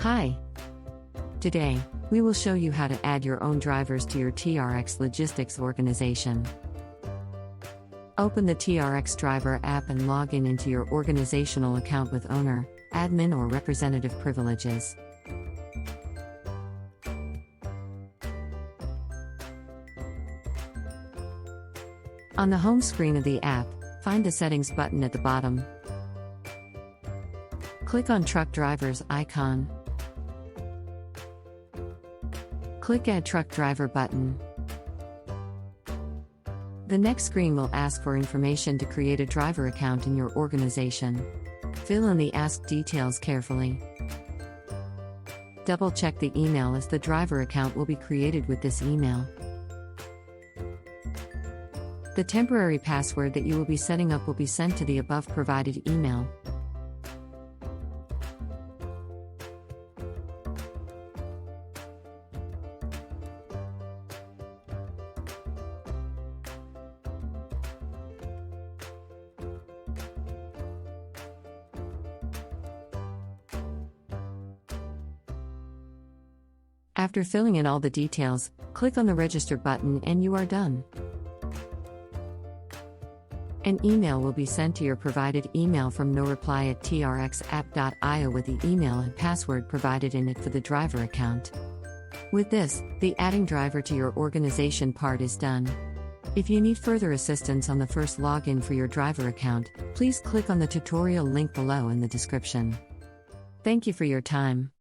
Hi! Today, we will show you how to add your own drivers to your TRX Logistics Organization. Open the TRX Driver app and log in into your organizational account with owner, admin or representative privileges. On the home screen of the app, find the Settings button at the bottom. Click on Truck Drivers icon. Click Add Truck Driver button. The next screen will ask for information to create a driver account in your organization. Fill in the asked details carefully. Double-check the email as the driver account will be created with this email. The temporary password that you will be setting up will be sent to the above provided email. After filling in all the details, click on the Register button and you are done. An email will be sent to your provided email from noreply@trxapp.io with the email and password provided in it for the driver account. With this, the adding driver to your organization part is done. If you need further assistance on the first login for your driver account, please click on the tutorial link below in the description. Thank you for your time.